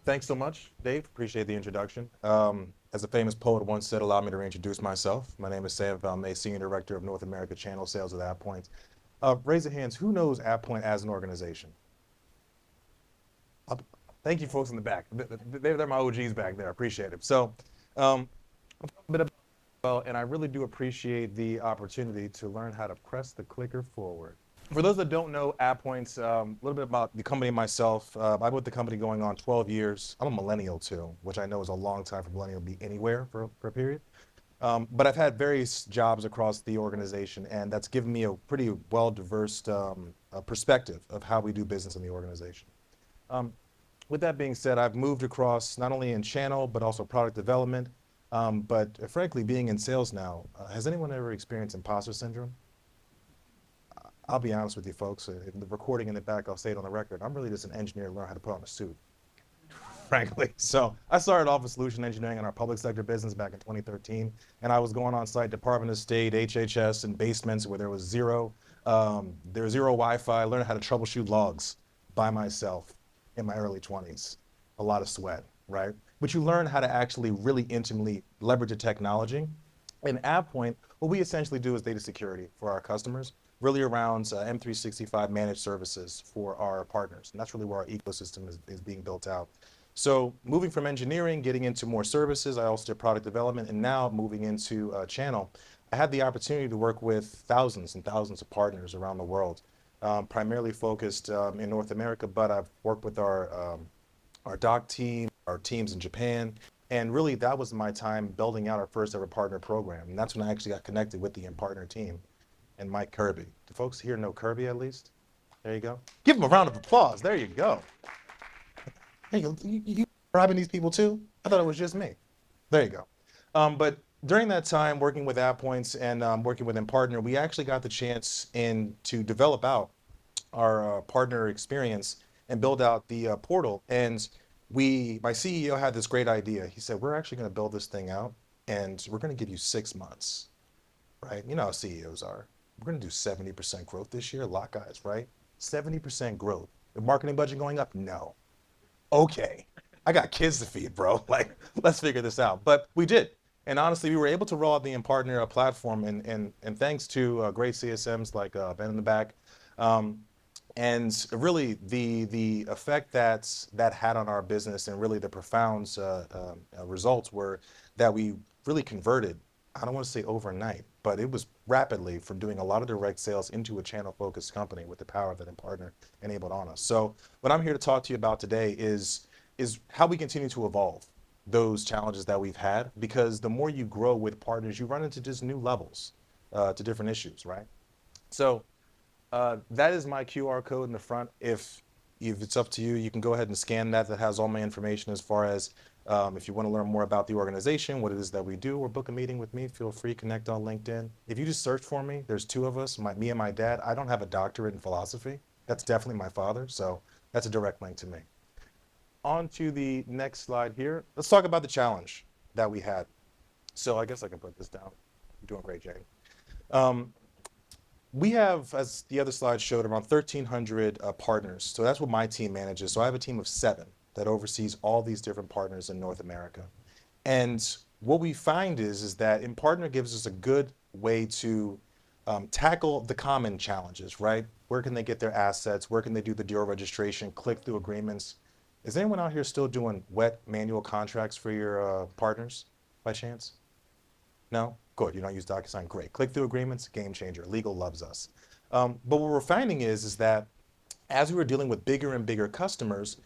Thanks so much, Dave. Appreciate the introduction. As a famous poet once said, allow me to reintroduce myself. My name is Sam Valme, Senior Director of North America Channel Sales at AvePoint. Raise your hands, who knows AvePoint as an organization? Uh, Thank you folks in the back. They're my OGs back there. I appreciate it. So, a bit about, well, and I really do appreciate the opportunity to learn how to press the clicker forward. For those that don't know AvePoint's, a little bit about the company myself. I've been with the company going on 12 years. I'm a millennial too, which I know is a long time for a millennial to be anywhere for a period. But I've had various jobs across the organization, and that's given me a pretty well-diverse perspective of how we do business in the organization. Um, with that being said, I've moved across not only in channel, but also product development. But frankly, being in sales now, has anyone ever experienced imposter syndrome? I'll be honest with you folks, in the recording in the back, I'll say it on the record, I'm really just an engineer to learn how to put on a suit, frankly. So I started off with solution engineering in our public sector business back in 2013, and I was going on site, Department of State, HHS, and basements where there was zero Wi-Fi. I learned how to troubleshoot logs by myself in my early 20s. A lot of sweat, right? But you learn how to actually really intimately leverage the technology. In AvePoint, what we essentially do is data security for our customers, really around M365 managed services for our partners. And that's really where our ecosystem is being built out. So moving from engineering, getting into more services, I also did product development, and now moving into channel. I had the opportunity to work with thousands and thousands of partners around the world, primarily focused in North America, but I've worked with our doc team, our teams in Japan, and really that was my time building out our first ever partner program. And that's when I actually got connected with the Impartner team and Mike Kirby. Do folks here know Kirby at least? There you go. Give him a round of applause. There you go. There you go. You bribing these people too? I thought it was just me. There you go. But during that time, working with AvePoint's and working with Impartner, we actually got the chance to develop out our partner experience and build out the portal. And my CEO had this great idea. He said, we're actually going to build this thing out and we're going to give you 6 months, right? You know how CEOs are. We're going to do 70% growth this year. Lock eyes, right? 70% growth. The marketing budget going up? No. Okay. I got kids to feed, bro. Like, let's figure this out. But we did. And honestly, we were able to roll out the Impartner platform and thanks to great CSMs like Ben in the back. And really the effect that had on our business and really the profound results were that we really converted, I don't want to say overnight, but it was rapidly from doing a lot of direct sales into a channel focused company with the power that Impartner enabled on us. So what I'm here to talk to you about today is how we continue to evolve those challenges that we've had, because the more you grow with partners, you run into just new levels to different issues, right? So that is my QR code in the front. If it's up to you, you can go ahead and scan that. That has all my information as far as if you want to learn more about the organization, what it is that we do, or book a meeting with me, feel free to connect on LinkedIn. If you just search for me, there's two of us, me and my dad. I don't have a doctorate in philosophy. That's definitely my father, so that's a direct link to me. On to the next slide here. Let's talk about the challenge that we had. So I guess I can put this down. You're doing great, Jay. We have, as the other slide showed, around 1,300 partners. So that's what my team manages. So I have a team of 7 that oversees all these different partners in North America. And what we find is that Impartner gives us a good way to tackle the common challenges, right? Where can they get their assets? Where can they do the deal registration, click through agreements? Is anyone out here still doing wet manual contracts for your partners by chance? No? Good, you don't use DocuSign, great. Click-through agreements, game changer. Legal loves us. But what we're finding is that as we were dealing with bigger and bigger customers,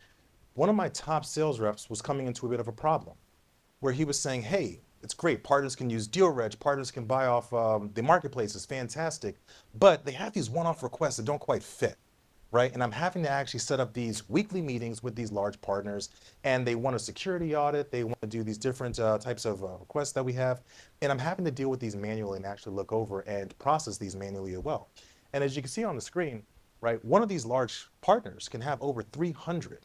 one of my top sales reps was coming into a bit of a problem where he was saying, hey, it's great, partners can use deal reg, partners can buy off the marketplace, it's fantastic, but they have these one-off requests that don't quite fit. Right? And I'm having to actually set up these weekly meetings with these large partners, and they want a security audit, they want to do these different types of requests that we have, and I'm having to deal with these manually and actually look over and process these manually as well. And as you can see on the screen, right, one of these large partners can have over 300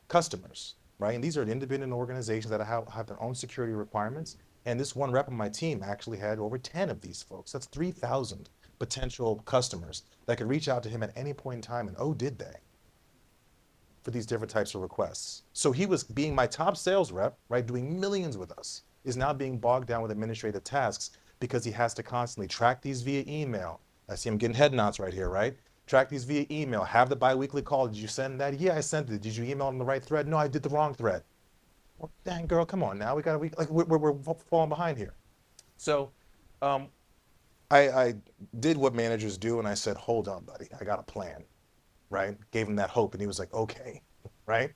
customers, right? And these are independent organizations that have their own security requirements, and this one rep on my team actually had over 10 of these folks. That's 3,000 potential customers that could reach out to him at any point in time, and oh, did they? for these different types of requests. So he was being my top sales rep, right, doing millions with us, is now being bogged down with administrative tasks because he has to constantly track these via email. I see him getting head nods right here, right? Track these via email, have the biweekly call. Did you send that? Yeah, I sent it. Did you email on the right thread? No, I did the wrong thread. Well, dang girl, come on now. We're falling behind here. So I did what managers do, and I said, hold on, buddy, I got a plan, right? Gave him that hope, and he was like, okay, right?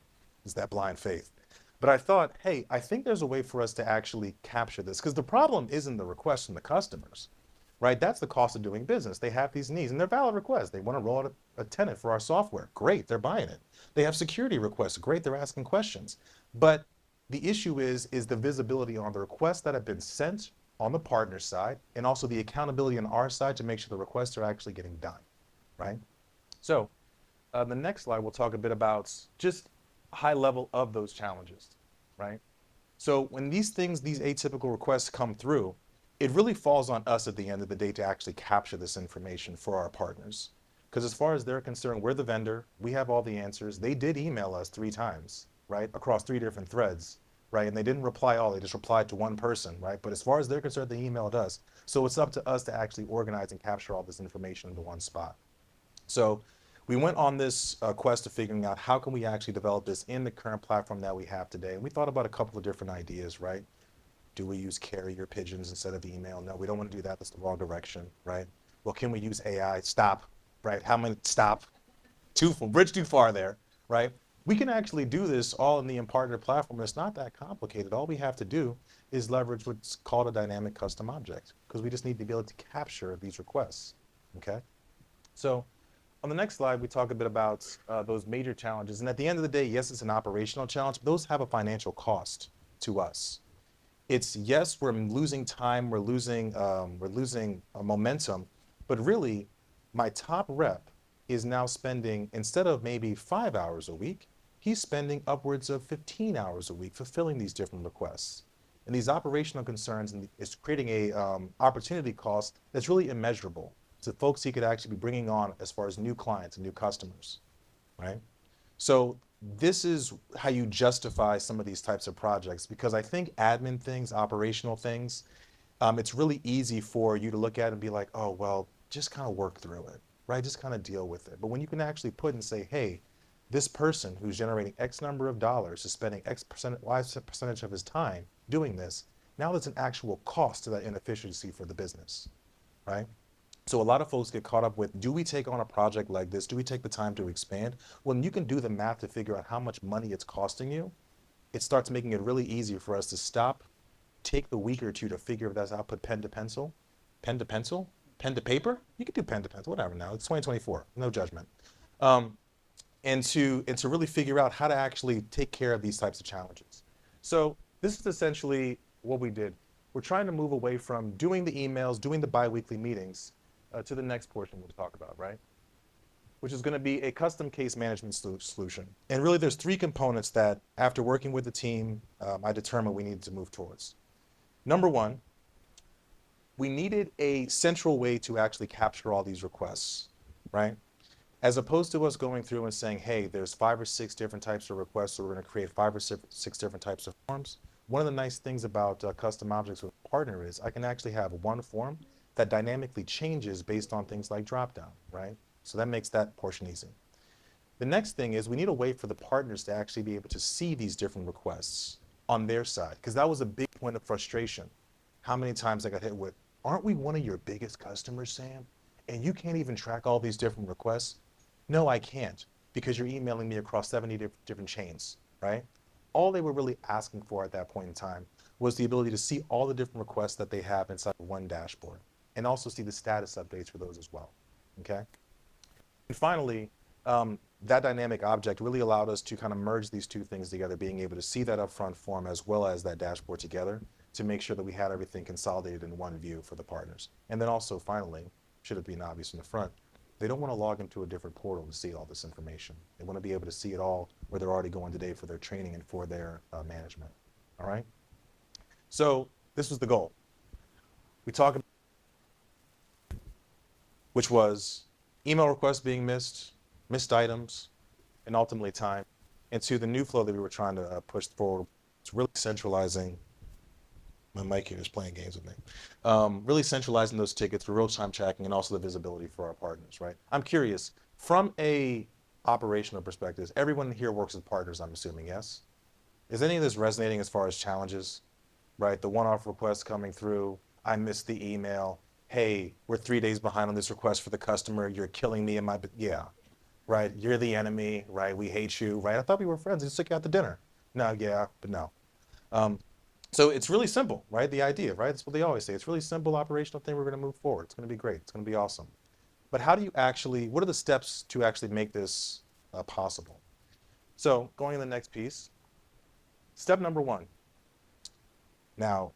It's that blind faith. But I thought, hey, I think there's a way for us to actually capture this, because the problem isn't the requests from the customers, right? That's the cost of doing business. They have these needs, and they're valid requests. They want to roll out a tenant for our software. Great, they're buying it. They have security requests. Great, they're asking questions. But the issue is the visibility on the requests that have been sent on the partner side, and also the accountability on our side to make sure the requests are actually getting done, right? So the next slide, we'll talk a bit about just high level of those challenges, right? So when these things, these atypical requests come through, it really falls on us at the end of the day to actually capture this information for our partners. Because as far as they're concerned, we're the vendor, we have all the answers. They did email us 3 times, right? Across 3 different threads, right? And they didn't reply all, they just replied to one person, right? But as far as they're concerned, they emailed us. So it's up to us to actually organize and capture all this information into one spot. So we went on this quest of figuring out how can we actually develop this in the current platform that we have today. And we thought about a couple of different ideas, right? Do we use carrier pigeons instead of email? No, we don't want to do that. That's the wrong direction, right? Well, can we use AI? Stop, right? How many, stop, bridge too far there, right? We can actually do this all in the Impartner platform. It's not that complicated. All we have to do is leverage what's called a dynamic custom object, because we just need to be able to capture these requests, okay? So on the next slide, we talk a bit about those major challenges. And at the end of the day, yes, it's an operational challenge, but those have a financial cost to us. It's, yes, we're losing time, we're losing momentum, but really, my top rep is now spending, instead of maybe 5 hours a week, he's spending upwards of 15 hours a week fulfilling these different requests. And these operational concerns is creating a opportunity cost that's really immeasurable to folks he could actually be bringing on as far as new clients and new customers, right? So this is how you justify some of these types of projects, because I think admin things, operational things, it's really easy for you to look at and be like, oh, well, just kind of work through it, right? Just kind of deal with it. But when you can actually put and say, hey, this person who's generating X number of dollars is spending Y percentage of his time doing this, now there's an actual cost to that inefficiency for the business, right? So a lot of folks get caught up with, do we take on a project like this? Do we take the time to expand? When you can do the math to figure out how much money it's costing you, it starts making it really easy for us to stop, take the week or two to figure if that's output pen to pencil, pen to pencil, pen to paper. You can do pen to pencil, whatever now. It's 2024, no judgment. And to really figure out how to actually take care of these types of challenges. So this is essentially what we did. We're trying to move away from doing the emails, doing the bi-weekly meetings, to the next portion we'll talk about, right? Which is going to be a custom case management solution. And really there's 3 components that, after working with the team, I determined we needed to move towards. Number 1, we needed a central way to actually capture all these requests, right? As opposed to us going through and saying, hey, there's 5 or 6 different types of requests, so we're going to create 5 or 6 different types of forms. One of the nice things about custom objects with Partner is I can actually have one form that dynamically changes based on things like dropdown, right? So that makes that portion easy. The next thing is we need a way for the partners to actually be able to see these different requests on their side, because that was a big point of frustration. How many times I got hit with, aren't we one of your biggest customers, Sam? And you can't even track all these different requests? No, I can't, because you're emailing me across 70 different chains, right? All they were really asking for at that point in time was the ability to see all the different requests that they have inside one dashboard, and also see the status updates for those as well, okay? And finally, that dynamic object really allowed us to kind of merge these 2 things together, being able to see that upfront form as well as that dashboard together to make sure that we had everything consolidated in one view for the partners. And then also, finally, should it be obvious in the front, they don't want to log into a different portal to see all this information. They want to be able to see it all where they're already going today for their training and for their management, all right? So this was the goal. We talked about, which was email requests being missed items, and ultimately time. into the new flow that we were trying to push forward. It's really centralizing. My mic here is playing games with me. Really centralizing those tickets for real-time tracking and also the visibility for our partners, right? I'm curious, from a operational perspective, everyone here works with partners, I'm assuming, yes? Is any of this resonating as far as challenges, right? The one-off request coming through, I missed the email, hey, we're 3 days behind on this request for the customer, you're killing me in my, yeah, right? You're the enemy, right? We hate you, right? I thought we were friends, I just took you out to dinner. No, yeah, but no. So it's really simple, right? The idea, right? That's what they always say. It's really simple operational thing. We're going to move forward. It's going to be great. It's going to be awesome. But how do you actually, what are the steps to actually make this possible? So going to the next piece, step number one. Now,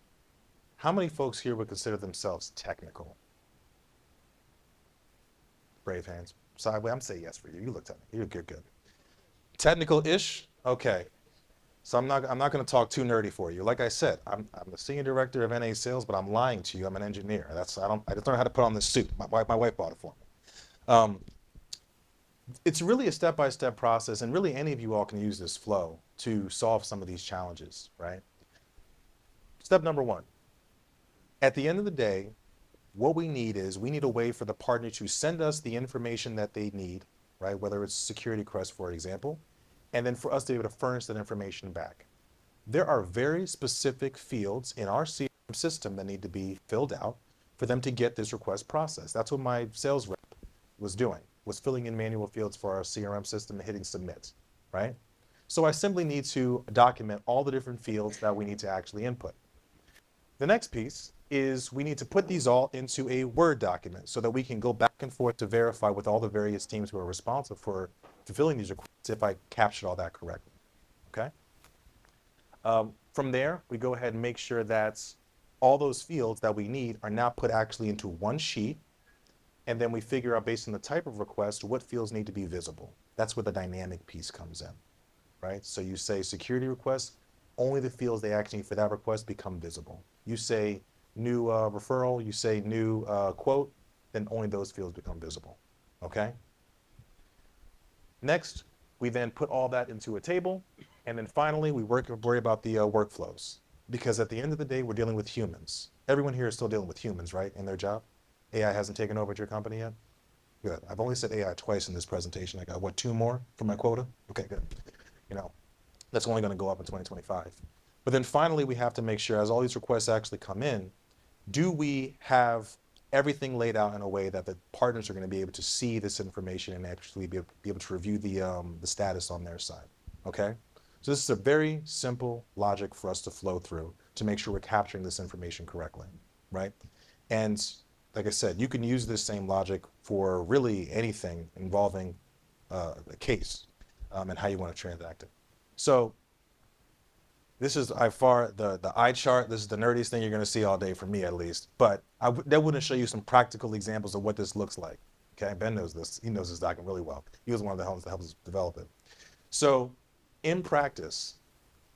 how many folks here would consider themselves technical? Brave hands. Sideways, I'm saying yes for you. You look technical. You're good. Technical-ish? Okay. So I'm not going to talk too nerdy for you. Like I said, I'm the senior director of NA sales, but I'm lying to you. I'm an engineer. I just learned how to put on this suit. My wife bought it for me. It's really a step-by-step process, and really any of you all can use this flow to solve some of these challenges, right? Step number one. At the end of the day, what we need a way for the partner to send us the information that they need, right? Whether it's security request, for example, and then for us to be able to furnish that information back. There are very specific fields in our CRM system that need to be filled out for them to get this request processed. That's what my sales rep was doing, was filling in manual fields for our CRM system and hitting submit, right? So I simply need to document all the different fields that we need to actually input. The next piece is we need to put these all into a Word document so that we can go back and forth to verify with all the various teams who are responsible for fulfilling these requests if I captured all that correctly, okay? From there, we go ahead and make sure that all those fields that we need are now put actually into one sheet, and then we figure out based on the type of request what fields need to be visible. That's where the dynamic piece comes in, right? So you say security request, only the fields they actually need for that request become visible. You say new referral, you say new quote, then only those fields become visible, okay? Next, we then put all that into a table, and then finally we worry about the workflows, because at the end of the day, we're dealing with humans. Everyone here is still dealing with humans, right, in their job? AI hasn't taken over at your company yet? Good. I've only said AI twice in this presentation. I got, what, 2 more for my quota? Okay, good. You know, that's only going to go up in 2025. But then finally, we have to make sure, as all these requests actually come in, do we have everything laid out in a way that the partners are going to be able to see this information and actually be able to review the status on their side, okay? So this is a very simple logic for us to flow through to make sure we're capturing this information correctly, right? And like I said, you can use this same logic for really anything involving a case and how you want to transact it. So this is by far the eye chart. This is the nerdiest thing you're going to see all day from me, at least. But that wouldn't show you some practical examples of what this looks like. Okay, Ben knows this. He knows this document really well. He was one of the helps that helped us develop it. So in practice,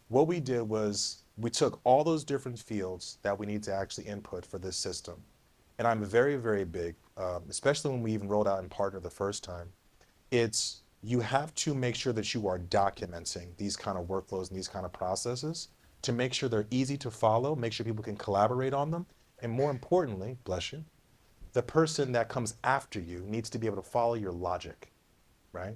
what we did was we took all those different fields that we need to actually input for this system. And I'm very, very big, especially when we even rolled out Impartner the first time. You have to make sure that you are documenting these kind of workflows and these kind of processes to make sure they're easy to follow, make sure people can collaborate on them, and more importantly, bless you, the person that comes after you needs to be able to follow your logic, right?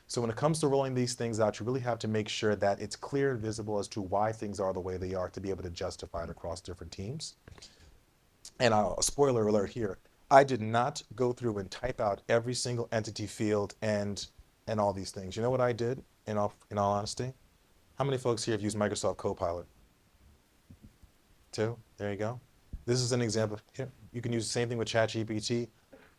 So when it comes to rolling these things out, you really have to make sure that it's clear and visible as to why things are the way they are to be able to justify it across different teams. And spoiler alert here, I did not go through and type out every single entity field and all these things. You know what I did, in all honesty? How many folks here have used Microsoft Copilot? 2? There you go. This is an example. Here, you can use the same thing with ChatGPT.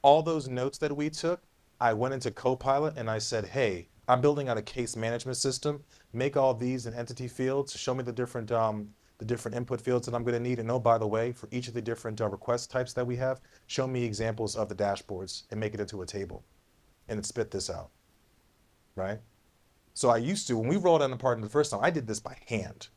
All those notes that we took, I went into Copilot and I said, hey, I'm building out a case management system. Make all these in entity fields. Show me the different input fields that I'm going to need. And oh, by the way, for each of the different request types that we have, show me examples of the dashboards and make it into a table. And it spit this out. Right? So I used to, when we rolled out Impartner the first time, I did this by hand.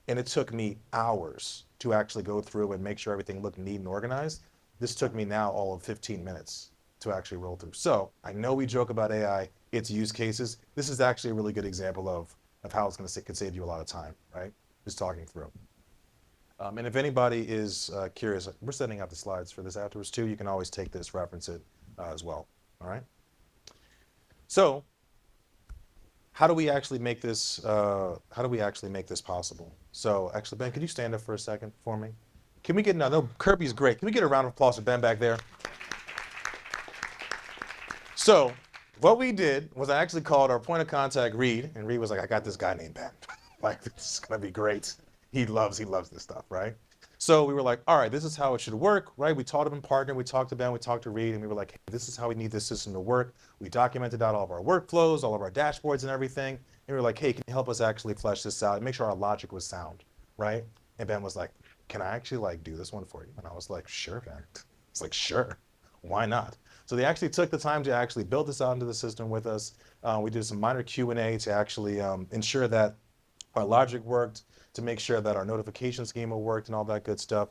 And it took me hours to actually go through and make sure everything looked neat and organized. This took me now all of 15 minutes to actually roll through. So I know we joke about AI, its use cases. This is actually a really good example of of how it's going to could save you a lot of time, right? Just talking through. And if anybody is curious, we're sending out the slides for this afterwards too. You can always take this, reference it as well. All right. So, how do we actually make this? Possible? So, actually, Ben, could you stand up for a second for me? Can we get no? Kirby's great. Can we get a round of applause for Ben back there? So, what we did was I actually called our point of contact, Reed, and Reed was like, "I got this guy named Ben. Like, this is gonna be great. He loves this stuff, right?" So we were like, all right, this is how it should work, right? We taught him Impartner, we talked to Ben, we talked to Reed, and we were like, hey, this is how we need this system to work. We documented out all of our workflows, all of our dashboards and everything. And we were like, hey, can you help us actually flesh this out and make sure our logic was sound, right? And Ben was like, can I actually like do this one for you? And I was like, sure, Ben. It's like, sure, why not? So they actually took the time to actually build this out into the system with us. We did some minor Q&A to actually ensure that our logic worked, to make sure that our notification schema worked and all that good stuff.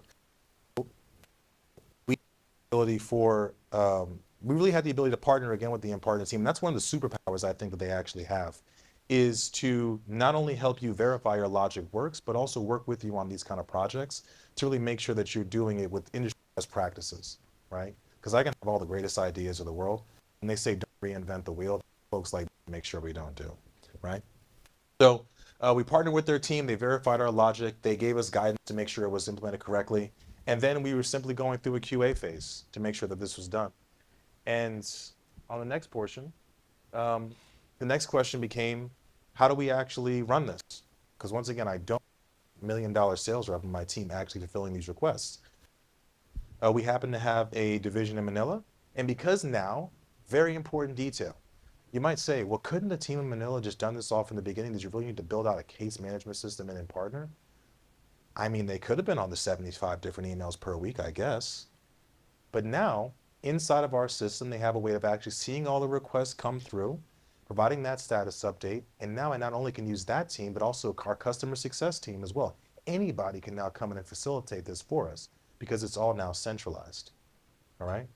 We really had the ability to partner again with the Impartner team. And that's one of the superpowers I think that they actually have, is to not only help you verify your logic works, but also work with you on these kind of projects to really make sure that you're doing it with industry best practices, right? Because I can have all the greatest ideas of the world, and they say don't reinvent the wheel. Folks like make sure we don't do, right? So we partnered with their team. They verified our logic. They gave us guidance to make sure it was implemented correctly. And then we were simply going through a QA phase to make sure that this was done. And on the next portion, the next question became, how do we actually run this? Because once again, I don't have $1 million sales rep in my team actually fulfilling these requests. We happen to have a division in Manila. And because now, very important detail, you might say, well, couldn't the team in Manila just done this all from the beginning? Did you really need to build out a case management system in Impartner? I mean, they could have been on the 75 different emails per week, I guess. But now, inside of our system, they have a way of actually seeing all the requests come through, providing that status update. And now I not only can use that team, but also our customer success team as well. Anybody can now come in and facilitate this for us because it's all now centralized. All right?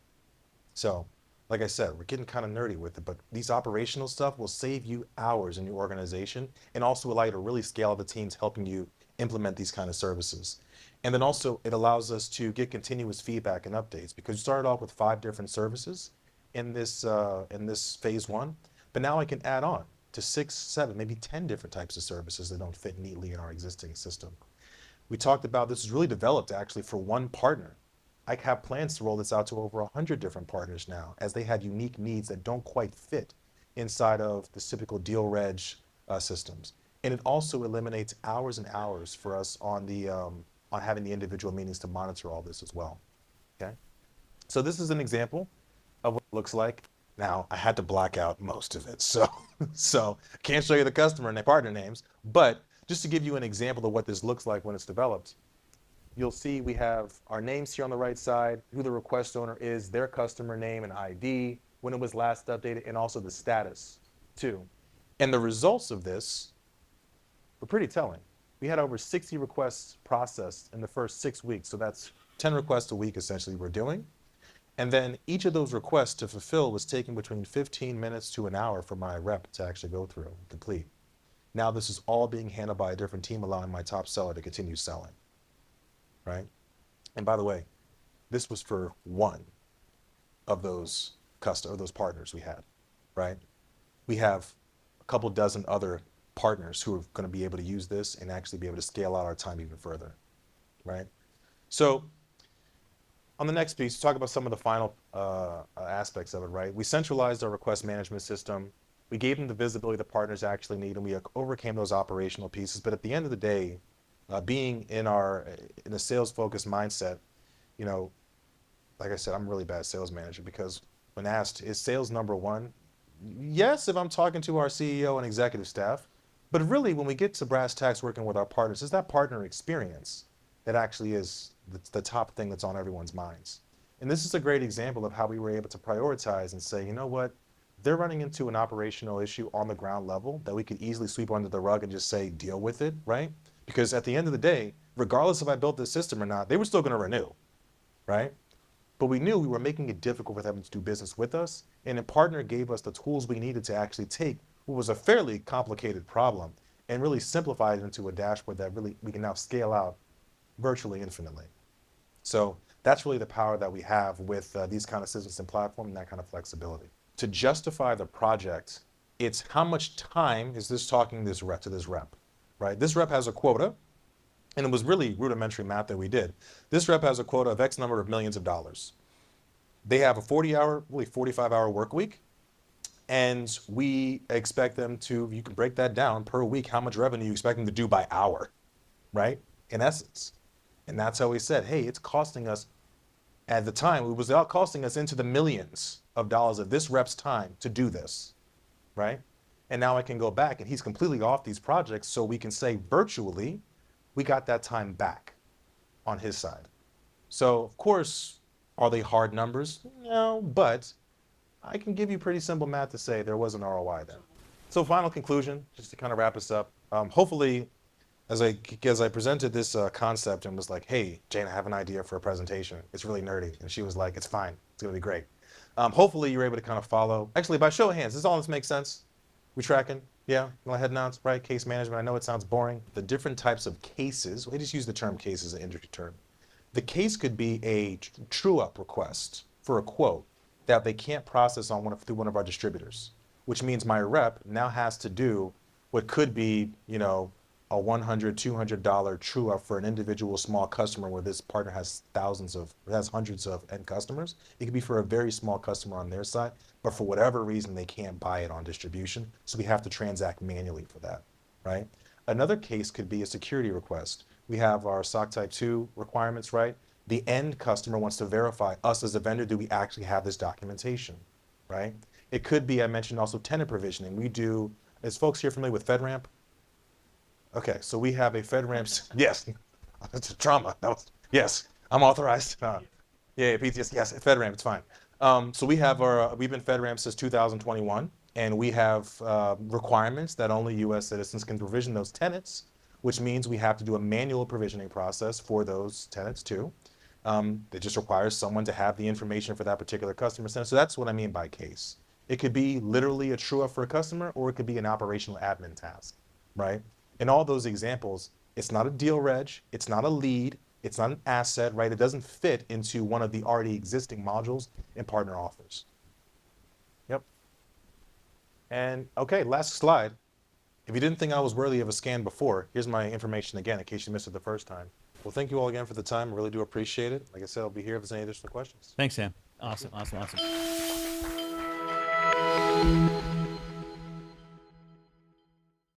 So, like I said, we're getting kind of nerdy with it, but these operational stuff will save you hours in your organization and also allow you to really scale the teams helping you implement these kind of services. And then also it allows us to get continuous feedback and updates, because you started off with 5 different services in this phase 1, but now I can add on to 6, 7, maybe 10 different types of services that don't fit neatly in our existing system. We talked about this is really developed actually for one partner. I have plans to roll this out to over 100 different partners now, as they have unique needs that don't quite fit inside of the typical deal reg systems. And it also eliminates hours and hours for us on having the individual meetings to monitor all this as well. Okay, so this is an example of what it looks like. Now I had to black out most of it, so I can't show you the customer and their partner names, but just to give you an example of what this looks like when it's developed. You'll see we have our names here on the right side, who the request owner is, their customer name and ID, when it was last updated, and also the status too. And the results of this were pretty telling. We had over 60 requests processed in the first 6 weeks. So that's 10 requests a week essentially we're doing. And then each of those requests to fulfill was taking between 15 minutes to an hour for my rep to actually go through and complete. Now this is all being handled by a different team, allowing my top seller to continue selling. Right? And by the way, this was for one of those partners we had, right? We have a couple dozen other partners who are going to be able to use this and actually be able to scale out our time even further, right? So on the next piece, talk about some of the final aspects of it, right? We centralized our request management system. We gave them the visibility the partners actually need, and we overcame those operational pieces. But at the end of the day, being in a sales-focused mindset, you know, like I said, I'm a really bad sales manager, because when asked, is sales number one? Yes, if I'm talking to our CEO and executive staff, but really when we get to brass tacks working with our partners, is that partner experience that actually is the top thing that's on everyone's minds. And this is a great example of how we were able to prioritize and say, you know what, they're running into an operational issue on the ground level that we could easily sweep under the rug and just say, deal with it, right? Because at the end of the day, regardless if I built this system or not, they were still going to renew, right? But we knew we were making it difficult for them to do business with us, and Impartner gave us the tools we needed to actually take what was a fairly complicated problem and really simplify it into a dashboard that really we can now scale out virtually infinitely. So that's really the power that we have with these kind of systems and platform and that kind of flexibility. To justify the project, it's how much time is this talking this rep to this rep, right? This rep has a quota, and it was really rudimentary math that we did. This rep has a quota of X number of millions of dollars. They have a 40-hour, really 45-hour work week, and we expect them to, you can break that down per week, how much revenue you expect them to do by hour, right? In essence. And that's how we said, hey, it's costing us, at the time, it was out costing us into the millions of dollars of this rep's time to do this, right? And now I can go back and he's completely off these projects, so we can say virtually, we got that time back on his side. So of course, are they hard numbers? No, but I can give you pretty simple math to say there was an ROI then. So final conclusion, just to kind of wrap us up. Hopefully, as I presented this concept and was like, hey, Jane, I have an idea for a presentation. It's really nerdy. And she was like, it's fine. It's going to be great. Hopefully you're able to kind of follow. Actually, by show of hands, does all this make sense? We tracking? Yeah, no head nods, right? Case management, I know it sounds boring. The different types of cases, we just use the term case as an industry term. The case could be a true-up request for a quote that they can't process on through one of our distributors, which means my rep now has to do what could be, you know, a $100, $200 true up for an individual small customer where this partner has hundreds of end customers. It could be for a very small customer on their side, but for whatever reason, they can't buy it on distribution. So we have to transact manually for that, right? Another case could be a security request. We have our SOC Type 2 requirements, right? The end customer wants to verify us as a vendor, do we actually have this documentation, right? It could be, I mentioned also tenant provisioning. We do, is folks here familiar with FedRAMP? Okay, so we have a FedRAMP, yes, it's a trauma. Yes, I'm authorized. Yeah, PTS, yes, FedRAMP, it's fine. So we have we've been FedRAMP since 2021, and we have requirements that only US citizens can provision those tenants, which means we have to do a manual provisioning process for those tenants too. It just requires someone to have the information for that particular customer center. So that's what I mean by case. It could be literally a true up for a customer, or it could be an operational admin task, right? In all those examples, it's not a deal reg, it's not a lead, it's not an asset, right? It doesn't fit into one of the already existing modules Impartner offers. Yep. And okay, last slide. If you didn't think I was worthy of a scan before, here's my information again in case you missed it the first time. Well, thank you all again for the time. I really do appreciate it. Like I said, I'll be here if there's any additional questions. Thanks, Sam. Awesome, awesome, awesome.